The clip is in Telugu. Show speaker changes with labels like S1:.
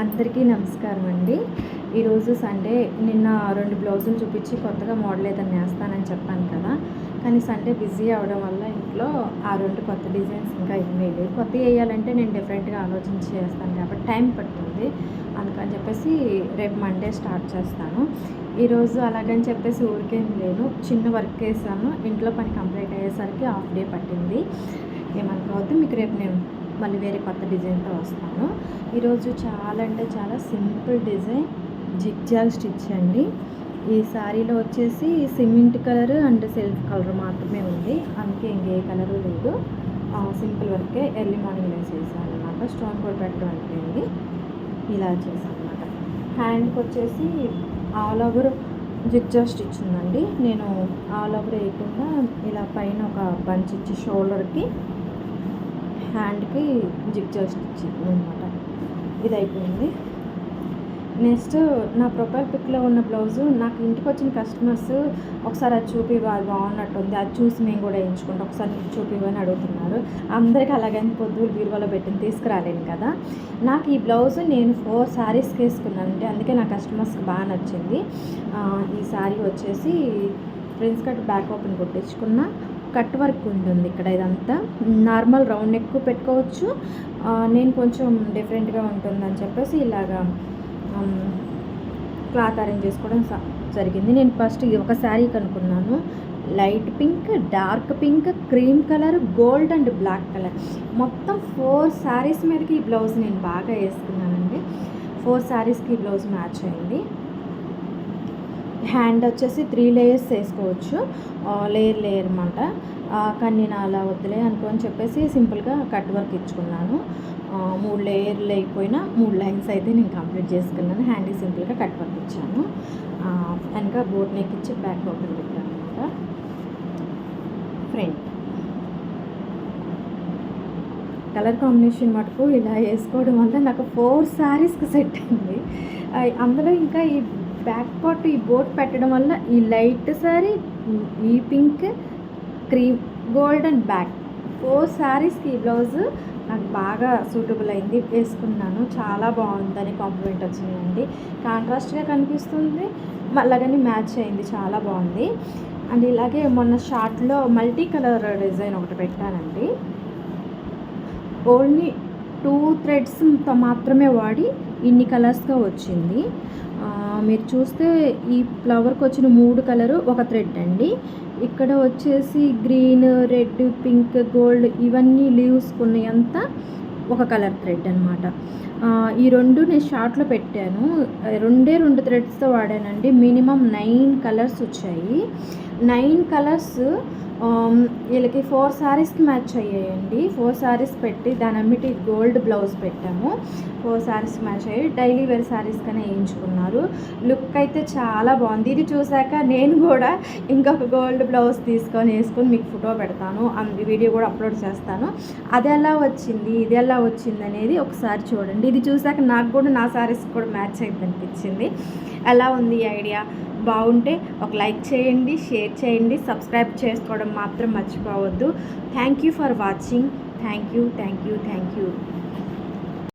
S1: అందరికీ నమస్కారం అండి. ఈరోజు సండే. నిన్న 2 బ్లౌజులు చూపించి కొత్తగా మోడల్ ఏదైనా నేస్తానని చెప్పాను కదా. కానీ సండే బిజీ అవ్వడం వల్ల ఇంట్లో ఆ 2 కొత్త డిజైన్స్ ఇంకా ఇవ్వలేదు. కొత్తవి వేయాలంటే నేను డిఫరెంట్గా ఆలోచించి చేస్తాను కాబట్టి టైం పడుతుంది. అందుకని చెప్పేసి రేపు మండే స్టార్ట్ చేస్తాను. ఈరోజు అలాగని చెప్పేసి ఊరికేం లేను, చిన్న వర్క్ వేసాను. ఇంట్లో పని కంప్లీట్ అయ్యేసరికి హాఫ్ డే పట్టింది. ఏమనుకోవద్దు, మీకు రేపు నేను మళ్ళీ వేరే కొత్త డిజైన్తో వస్తాను. ఈరోజు చాలా అంటే చాలా సింపుల్ డిజైన్, జిగ్జాగ్ స్టిచ్ అండి. ఈ శారీలో వచ్చేసి cement colour and self colour మాత్రమే ఉంది, అందుకే ఇంకే కలరు లేదు. సింపుల్ వర్కే ఎర్లీ మార్నింగ్ వేసేసాను అనమాట. స్టోన్ కూడా పెట్టడం అయిపోయింది. ఇలా చేసాను అనమాట. హ్యాండ్కి వచ్చేసి ఆల్ ఓవర్ జిగ్జాగ్ స్టిచ్ ఉందండి. నేను ఆల్ ఓవర్ వేయకుండా ఇలా పైన ఒక బంచ్ ఇచ్చి షోల్డర్కి హ్యాండ్కి జిగ్జాగ్ స్టిచ్ అనమాట. ఇది అయిపోయింది. నెక్స్ట్ నా ప్రొఫైల్ పిక్లో ఉన్న బ్లౌజు నాకు ఇంటికి వచ్చిన కస్టమర్స్ ఒకసారి అది చూపివ్వాలి, బాగున్నట్టుంది, అది చూసి మేము కూడా వేయించుకుంటాం, ఒకసారి నీకు చూపివ్వని అడుగుతున్నారు. అందరికీ అలాగని పొద్దులు బీరువాలో పెట్టిన తీసుకురాలేను కదా. నాకు ఈ బ్లౌజు నేను 4 శారీస్కి వేసుకున్నానండి, అందుకే నా కస్టమర్స్కి బాగా నచ్చింది. ఈ శారీ వచ్చేసి ప్రిన్స్ కట్ బ్యాక్ ఓపెన్ కొట్టించుకున్న, కట్ వర్క్ ఉంటుంది ఇక్కడ. ఇదంతా నార్మల్ రౌండ్ నెక్ పెట్టుకోవచ్చు. నేను కొంచెం డిఫరెంట్గా ఉంటుందని చెప్పేసి ఇలాగా క్లాత్ అరేంజ్ చేసుకోవడం జరిగింది. నేను ఫస్ట్ ఒక శారీ కనుక్కున్నాను, light pink, dark pink, cream colour, gold and black colour. మొత్తం 4 శారీస్ మీదకి ఈ బ్లౌజ్ నేను బాగా వేసుకున్నానండి. 4 శారీస్కి ఈ బ్లౌజ్ మ్యాచ్ అయింది. హ్యాండ్ వచ్చేసి 3 లేయర్స్ వేసుకోవచ్చు, లేయర్ అన్నమాట. కానీ నేను అలా వద్దులే అనుకోని చెప్పేసి సింపుల్గా కట్ వర్క్ ఇచ్చుకున్నాను. 3 లేయర్లు అయిపోయినా 3 లైన్స్ అయితే నేను కంప్లీట్ చేసుకున్నాను. హ్యాండ్కి సింపుల్గా కట్ వర్క్ ఇచ్చాను. వెనక బోట్ నెక్ ఇచ్చి బ్యాక్ ఓపెన్ పెట్టాను అనమాట. ఫ్రంట్ కలర్ కాంబినేషన్ మటుకు ఇలా వేసుకోవడం వల్ల నాకు 4 శారీస్కి సెట్ అయింది. అందులో ఇంకా ఈ బ్యాక్ పార్ట్ ఈ బోట్ పెట్టడం వల్ల ఈ లైట్ శారీ, ఈ pink, cream, gold and back 4 శారీస్కి ఈ బ్లౌజు నాకు బాగా సూటబుల్ అయింది. వేసుకున్నాను, చాలా బాగుందని కాంప్లిమెంట్ వచ్చిందండి. కాంట్రాస్ట్గా కనిపిస్తుంది, అలాగని మ్యాచ్ అయింది, చాలా బాగుంది. అండ్ ఇలాగే మొన్న షార్ట్లో మల్టీ కలర్ డిజైన్ ఒకటి పెట్టానండి. ఓన్లీ 2 థ్రెడ్స్తో మాత్రమే వాడి ఇన్ని కలర్స్గా వచ్చింది. మీరు చూస్తే ఈ ఫ్లవర్కి వచ్చిన 3 కలరు ఒక థ్రెడ్ అండి. ఇక్కడ వచ్చేసి గ్రీన్, రెడ్, పింక్, గోల్డ్ ఇవన్నీ లీవ్స్ కొన్నంతా ఒక కలర్ థ్రెడ్ అనమాట. ఈ 2 నేను షార్ట్లో పెట్టాను. 2 థ్రెడ్స్తో వాడానండి. మినిమం 9 కలర్స్ వచ్చాయి. 9 కలర్స్ వీళ్ళకి 4 శారీస్కి మ్యాచ్ అయ్యాయండి. 4 శారీస్ పెట్టి దాని అమ్మిటి గోల్డ్ బ్లౌజ్ పెట్టాము. 4 శారీస్ మ్యాచ్ అయ్యాయి. డైలీ వేర్ శారీస్ కనే వేయించుకున్నారు. లుక్ అయితే చాలా బాగుంది. ఇది చూసాక నేను కూడా ఇంకొక గోల్డ్ బ్లౌజ్ తీసుకొని వేసుకొని మీకు ఫోటో పెడతాను, వీడియో కూడా అప్లోడ్ చేస్తాను. అది ఎలా వచ్చింది, ఇది ఎలా వచ్చింది అనేది ఒకసారి చూడండి. ఇది చూసాక నాకు కూడా నా శారీస్ కూడా మ్యాచ్ అయింది అనిపించింది. ఎలా ఉంది ఈ ఐడియా? బాగుంటే ఒక లైక్ చేయండి, షేర్ చేయండి, సబ్స్క్రైబ్ చేసుకోవడం మాత్రం మర్చిపోవద్దు. Thank you for watching. Thank you.